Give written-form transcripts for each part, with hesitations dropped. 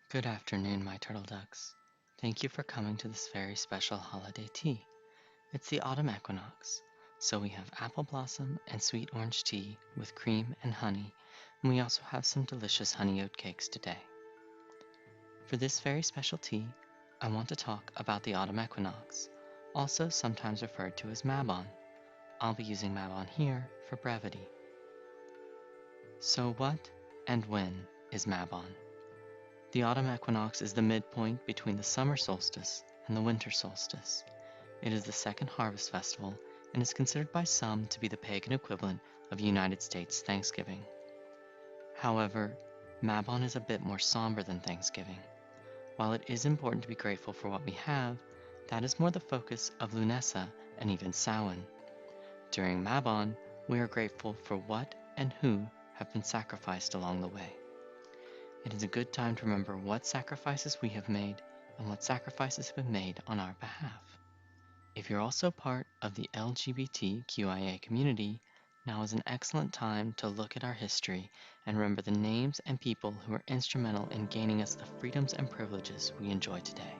Good afternoon, my turtle ducks. Thank you for coming to this very special holiday tea. It's the autumn equinox, so we have apple blossom and sweet orange tea with cream and honey, and we also have some delicious honey oat cakes today. For this very special tea, I want to talk about the autumn equinox, also sometimes referred to as Mabon. I'll be using Mabon here for brevity. So, what and when is Mabon? The autumn equinox is the midpoint between the summer solstice and the winter solstice. It is the second harvest festival and is considered by some to be the pagan equivalent of United States Thanksgiving. However, Mabon is a bit more somber than Thanksgiving. While it is important to be grateful for what we have, that is more the focus of Lunessa and even Samhain. During Mabon, we are grateful for what and who have been sacrificed along the way. It is a good time to remember what sacrifices we have made and what sacrifices have been made on our behalf. If you're also part of the LGBTQIA community, now is an excellent time to look at our history and remember the names and people who were instrumental in gaining us the freedoms and privileges we enjoy today.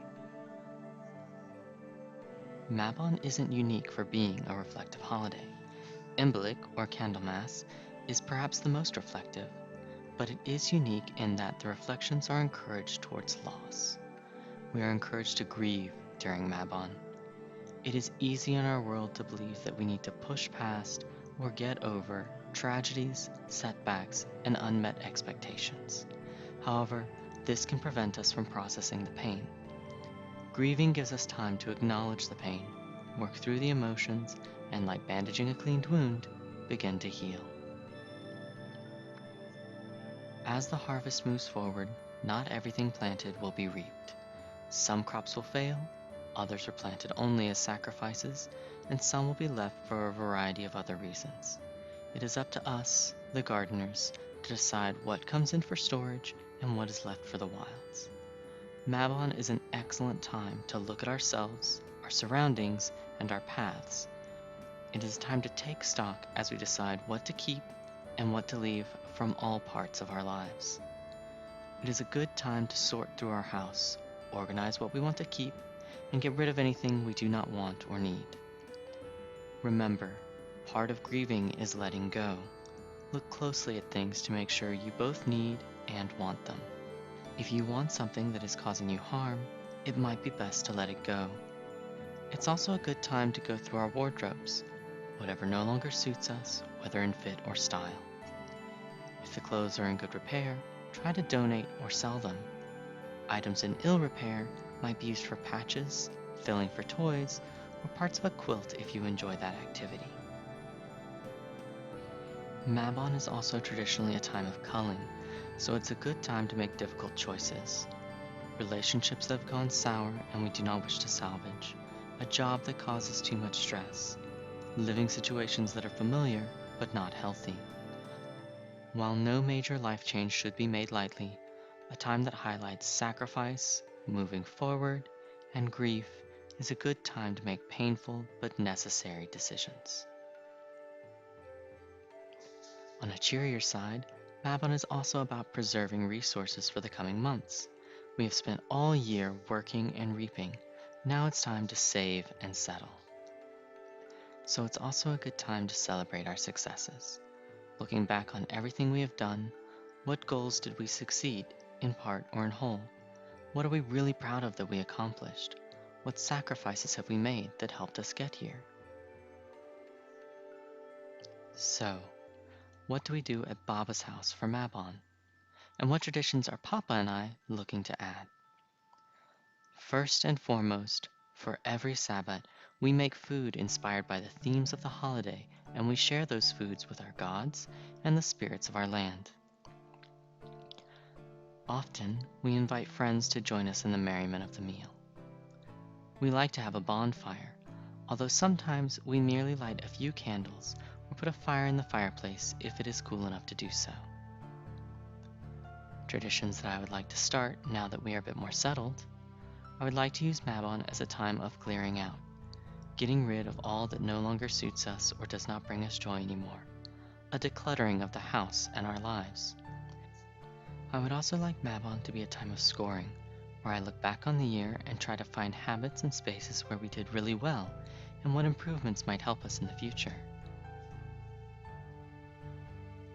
Mabon isn't unique for being a reflective holiday. Imbolc, or Candlemas, is perhaps the most reflective, but it is unique in that the reflections are encouraged towards loss. We are encouraged to grieve during Mabon. It is easy in our world to believe that we need to push past or get over tragedies, setbacks, and unmet expectations. However, this can prevent us from processing the pain. Grieving gives us time to acknowledge the pain, work through the emotions, and like bandaging a cleaned wound, begin to heal. As the harvest moves forward, not everything planted will be reaped. Some crops will fail, others were planted only as sacrifices, and some will be left for a variety of other reasons. It is up to us, the gardeners, to decide what comes in for storage and what is left for the wilds. Mabon is an excellent time to look at ourselves, our surroundings, and our paths. It is time to take stock as we decide what to keep and what to leave from all parts of our lives. It is a good time to sort through our house, organize what we want to keep, and get rid of anything we do not want or need. Remember, part of grieving is letting go. Look closely at things to make sure you both need and want them. If you want something that is causing you harm, it might be best to let it go. It's also a good time to go through our wardrobes, whatever no longer suits us, whether in fit or style. If the clothes are in good repair, try to donate or sell them. Items in ill repair might be used for patches, filling for toys, or parts of a quilt if you enjoy that activity. Mabon is also traditionally a time of culling, so it's a good time to make difficult choices. Relationships that have gone sour and we do not wish to salvage, a job that causes too much stress, living situations that are familiar but not healthy. While no major life change should be made lightly, a time that highlights sacrifice, moving forward, and grief is a good time to make painful but necessary decisions. On a cheerier side, Mabon is also about preserving resources for the coming months. We have spent all year working and reaping. Now it's time to save and settle. So it's also a good time to celebrate our successes. Looking back on everything we have done, what goals did we succeed, in part or in whole? What are we really proud of that we accomplished? What sacrifices have we made that helped us get here? So, what do we do at Baba's house for Mabon? And what traditions are Papa and I looking to add? First and foremost, for every Sabbat, we make food inspired by the themes of the holiday, and we share those foods with our gods and the spirits of our land. Often, we invite friends to join us in the merriment of the meal. We like to have a bonfire, although sometimes we merely light a few candles or put a fire in the fireplace if it is cool enough to do so. Traditions that I would like to start now that we are a bit more settled. I would like to use Mabon as a time of clearing out, getting rid of all that no longer suits us or does not bring us joy anymore, a decluttering of the house and our lives. I would also like Mabon to be a time of scoring, where I look back on the year and try to find habits and spaces where we did really well and what improvements might help us in the future.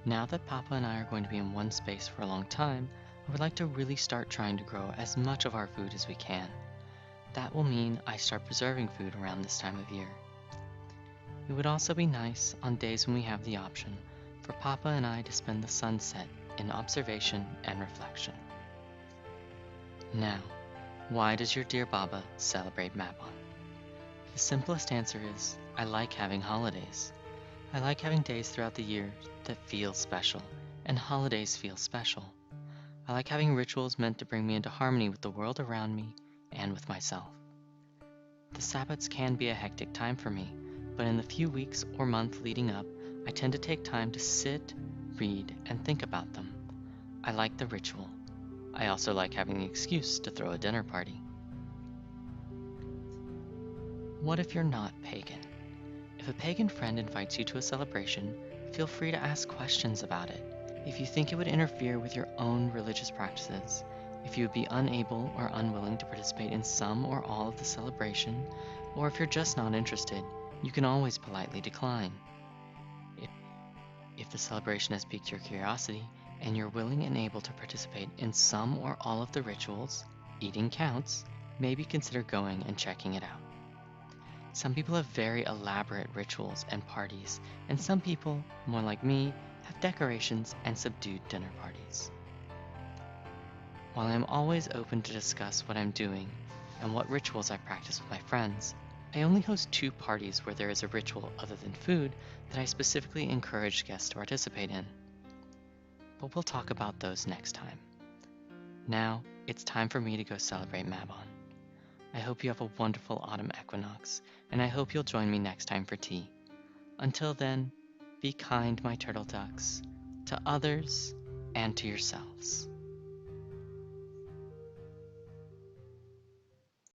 Now that Papa and I are going to be in one space for a long time, I would like to really start trying to grow as much of our food as we can. That will mean I start preserving food around this time of year. It would also be nice, on days when we have the option, for Papa and I to spend the sunset in observation and reflection. Now, why does your dear Baba celebrate Mabon? The simplest answer is, I like having holidays. I like having days throughout the year that feel special, and holidays feel special. I like having rituals meant to bring me into harmony with the world around me and with myself. The Sabbats can be a hectic time for me, but in the few weeks or month leading up, I tend to take time to sit, read, and think about them. I like the ritual. I also like having the excuse to throw a dinner party. What if you're not pagan? If a pagan friend invites you to a celebration, feel free to ask questions about it. If you think it would interfere with your own religious practices, if you would be unable or unwilling to participate in some or all of the celebration, or if you're just not interested, you can always politely decline. If the celebration has piqued your curiosity and you're willing and able to participate in some or all of the rituals, eating counts, maybe consider going and checking it out. Some people have very elaborate rituals and parties, and some people, more like me, have decorations and subdued dinner parties. While I am always open to discuss what I'm doing and what rituals I practice with my friends, I only host 2 parties where there is a ritual other than food that I specifically encourage guests to participate in. But we'll talk about those next time. Now, it's time for me to go celebrate Mabon. I hope you have a wonderful autumn equinox, and I hope you'll join me next time for tea. Until then, be kind, my turtle ducks, to others and to yourselves.